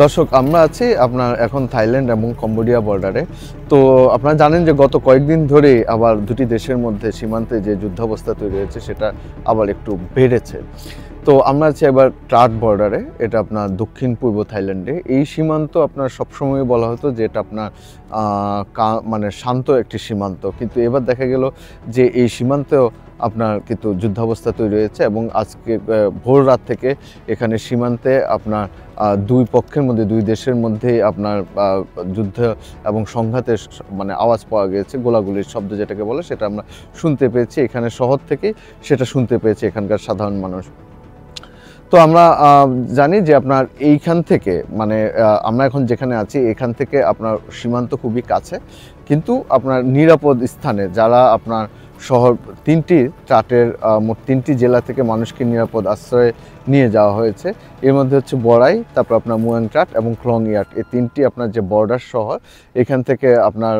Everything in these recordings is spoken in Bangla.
দর্শক, আমরা আছি আপনার এখন থাইল্যান্ড এবং কম্বোডিয়া বর্ডারে। তো আপনারা জানেন যে গত কয়েকদিন ধরে আবার দুটি দেশের মধ্যে সীমান্তে যে যুদ্ধাবস্থা তৈরি হয়েছে সেটা আবার একটু বেড়েছে। তো আমরা আছি এবার ট্রাট বর্ডারে, এটা আপনার দক্ষিণ পূর্ব থাইল্যান্ডে। এই সীমান্ত আপনার সবসময় বলা হতো যে এটা আপনার মানে শান্ত একটি সীমান্ত, কিন্তু এবার দেখা গেল যে এই সীমান্তেও আপনার কিন্তু যুদ্ধাবস্থা তৈরি হয়েছে এবং আজকে ভোর রাত থেকে এখানে সীমান্তে আপনার দুই পক্ষের মধ্যে, দুই দেশের মধ্যে আপনার যুদ্ধ এবং সংঘাতের মানে আওয়াজ পাওয়া গিয়েছে। গোলাগুলির শব্দ যেটাকে বলে সেটা আমরা শুনতে পেয়েছি এখানে শহর থেকে, সেটা শুনতে পেয়েছি এখানকার সাধারণ মানুষ। তো আমরা জানি যে আপনার এইখান থেকে মানে আমরা এখন যেখানে আছি এখান থেকে আপনার সীমান্ত খুবই কাছে, কিন্তু আপনার নিরাপদ স্থানে যারা আপনার শহর ট্রাটের মোট 3টি জেলা থেকে মানুষকে নিরাপদ আশ্রয়ে নিয়ে যাওয়া হয়েছে। এর মধ্যে হচ্ছে বড়াই, তারপর আপনার মুয়াং ট্রাট এবং ক্লং ইয়াট, এই 3টি আপনার যে বর্ডার শহর, এখান থেকে আপনার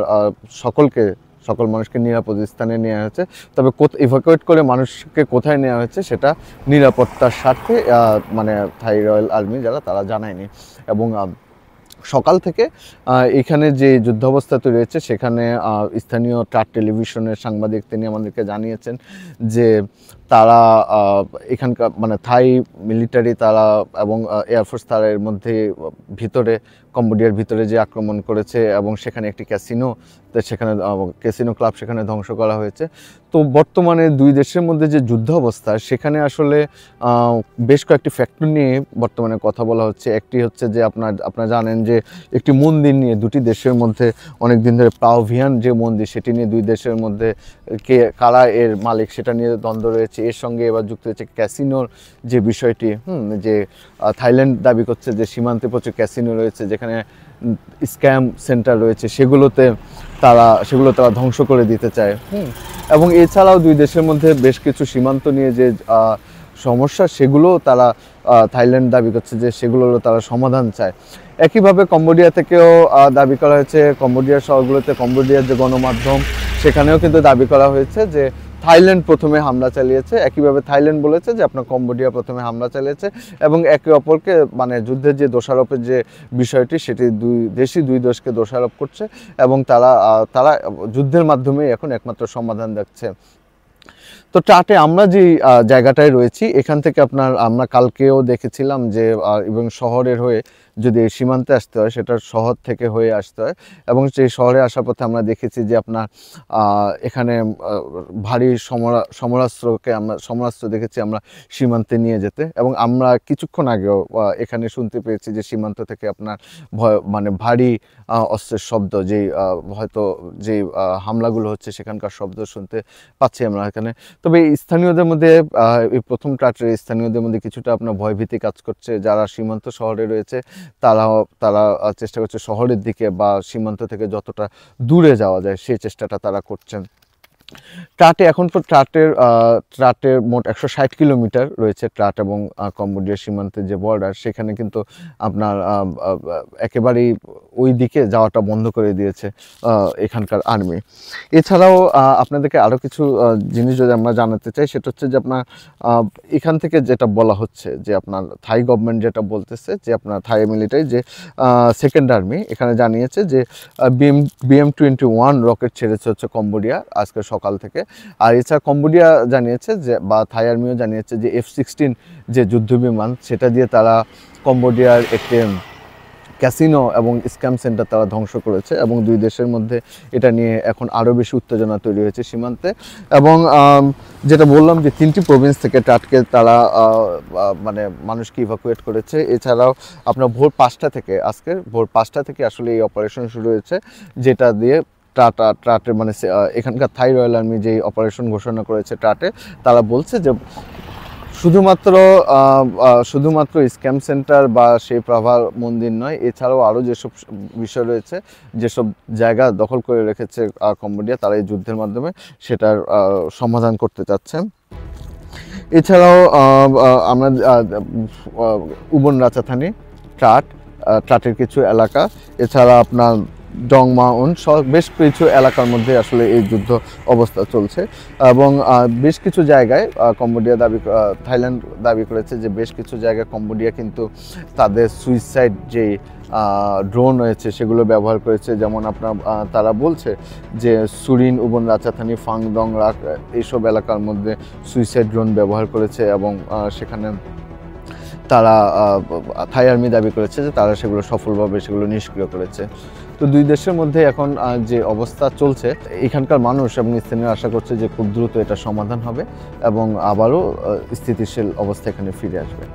সকল মানুষকে নিরাপদ স্থানে নেওয়া হয়েছে। তবে ইভাকুয়েট করে মানুষকে কোথায় নেওয়া হয়েছে সেটা নিরাপত্তার স্বার্থে মানে থাই রয়্যাল আর্মি যারা তারা জানায়নি। এবং সকাল থেকে এখানে যে যুদ্ধাবস্থা তৈরি হয়েছে সেখানে স্থানীয় ট্রাট টেলিভিশনের সাংবাদিক তিনি আমাদেরকে জানিয়েছেন যে তারা এখানকার মানে থাই মিলিটারি তারা এবং এয়ারফোর্স তারা এর মধ্যে কম্বোডিয়ার ভিতরে যে আক্রমণ করেছে এবং সেখানে একটি ক্যাসিনো ক্লাব সেখানে ধ্বংস করা হয়েছে। তো বর্তমানে দুই দেশের মধ্যে যে যুদ্ধ অবস্থা সেখানে আসলে বেশ কয়েকটি ফ্যাক্টর নিয়ে বর্তমানে কথা বলা হচ্ছে। একটি হচ্ছে যে আপনারা জানেন যে একটি মন্দির নিয়ে দুটি দেশের মধ্যে অনেক দিন ধরে পাওভিয়ান যে মন্দির, সেটি নিয়ে দুই দেশের মধ্যে কারা এর মালিক সেটা নিয়ে দ্বন্দ্ব রয়েছে। এর সঙ্গে এবার যুক্ত হয়েছে ক্যাসিনোর যে বিষয়টি, যে থাইল্যান্ড দাবি করছে যে সীমান্তে প্রচুর ক্যাসিনো রয়েছে, যেখানে স্ক্যাম সেন্টার রয়েছে, সেগুলো তারা ধ্বংস করে দিতে চায়। এবং এছাড়াও দুই দেশের মধ্যে বেশ কিছু সীমান্ত নিয়ে যে সমস্যা সেগুলো তারা থাইল্যান্ড দাবি করছে যে সেগুলোরও তারা সমাধান চায়। একইভাবে কম্বোডিয়া থেকেও দাবি করা হয়েছে, কম্বোডিয়ার শহরগুলোতে কম্বোডিয়ার যে গণমাধ্যম সেখানেও কিন্তু দাবি করা হয়েছে যে থাইল্যান্ড প্রথমে হামলা চালিয়েছে। একইভাবে থাইল্যান্ড বলেছে যে আপনার কম্বোডিয়া প্রথমে হামলা চালিয়েছে এবং একে অপরকে মানে যুদ্ধের যে দোষারোপের যে বিষয়টি সেটি দুই দেশকে দোষারোপ করছে এবং তারা যুদ্ধের মাধ্যমে এখন একমাত্র সমাধান দেখছে। তো ট্রাটে আমরা যে জায়গাটায় রয়েছি এখান থেকে আমরা কালকেও দেখেছিলাম যে এবং শহরের হয়ে যদি সীমান্তে আসতে হয় সেটা শহর থেকে হয়ে আসতে হয়, এবং সেই শহরে আসার পথে আমরা দেখেছি যে আপনার এখানে ভারী সমরাস্ত্র দেখেছি আমরা সীমান্তে নিয়ে যেতে। এবং আমরা কিছুক্ষণ আগেও এখানে শুনতে পেয়েছি যে সীমান্ত থেকে আপনার মানে ভারী অস্ত্রের শব্দ, হয়তো যে হামলাগুলো হচ্ছে সেখানকার শব্দ শুনতে পাচ্ছি আমরা এখানে। তবে স্থানীয়দের মধ্যে এই প্রথম ট্রাটের স্থানীয়দের মধ্যে কিছুটা আপনার ভয়ভীতি কাজ করছে। যারা সীমান্ত শহরে রয়েছে তারা চেষ্টা করছে শহরের দিকে বা সীমান্ত থেকে যতটা দূরে যাওয়া যায় সেই চেষ্টাটা তারা করছেন। ট্রাটে এখন তো ট্রাটের মোট 160 কিলোমিটার রয়েছে ট্রাট এবং কম্বোডিয়া সীমান্তের যে বর্ডার, সেখানে কিন্তু আপনার একেবারেই ওই দিকে যাওয়াটা বন্ধ করে দিয়েছে এখানকার আর্মি। এছাড়াও আপনাদেরকে আরও কিছু জিনিস যদি আমরা জানাতে চাই সেটা হচ্ছে যে আপনার এখান থেকে যেটা বলা হচ্ছে যে আপনার থাই গভর্নমেন্ট যেটা বলতেছে যে আপনার থাই মিলিটারি যে সেকেন্ড আর্মি এখানে জানিয়েছে যে BM-21 রকেট ছেড়েছে হচ্ছে কম্বোডিয়া আজকে সকাল থেকে। আর এছাড়া কম্বোডিয়া জানিয়েছে যে বা থাই আর্মিও জানিয়েছে যে F-16 যে যুদ্ধবিমান সেটা দিয়ে তারা কম্বোডিয়ার একটি ক্যাসিনো এবং স্ক্যাম সেন্টার তারা ধ্বংস করেছে। এবং দুই দেশের মধ্যে এটা নিয়ে এখন আরও বেশি উত্তেজনা তৈরি হয়েছে সীমান্তে। এবং যেটা বললাম যে 3টি প্রভিন্স থেকে ট্রাটকে তারা মানে মানুষকে ইভাকুয়েট করেছে। এছাড়াও আপনার আজকের ভোর 5টা থেকে আসলে এই অপারেশন শুরু হয়েছে, যেটা দিয়ে ট্রাটে মানে এখানকার থাই রয়্যাল আর্মি যে অপারেশন ঘোষণা করেছে ট্রাটে, তারা বলছে যে শুধুমাত্র স্ক্যাম সেন্টার বা সেই প্রভার মন্দির নয়, এছাড়াও আরও যেসব বিষয় রয়েছে, যেসব জায়গা দখল করে রেখেছে কম্বোডিয়া, তারা এই যুদ্ধের মাধ্যমে সেটার সমাধান করতে চাচ্ছে। এছাড়াও আমরা উবন রাচাথানি ট্রাটের কিছু এলাকা, এছাড়া আপনার ডং মাউন সহ বেশ কিছু এলাকার মধ্যে আসলে এই যুদ্ধ অবস্থা চলছে এবং বেশ কিছু জায়গায় কম্বোডিয়া থাইল্যান্ড দাবি করেছে যে বেশ কিছু জায়গায় কম্বোডিয়া কিন্তু তাদের সুইসাইড যেই ড্রোন রয়েছে সেগুলো ব্যবহার করেছে। যেমন তারা বলছে যে সুরিন, উবন রাচাথানি, ফাংডং রাক এইসব এলাকার মধ্যে সুইসাইড ড্রোন ব্যবহার করেছে এবং সেখানে তারা থাই আর্মি দাবি করেছে যে তারা সেগুলো সফলভাবে নিষ্ক্রিয় করেছে। তো দুই দেশের মধ্যে এখন যে অবস্থা চলছে, এখানকার মানুষ এবং স্থানীয় আশা করছে যে খুব দ্রুত এটা সমাধান হবে এবং আবারও স্থিতিশীল অবস্থা এখানে ফিরে আসবে।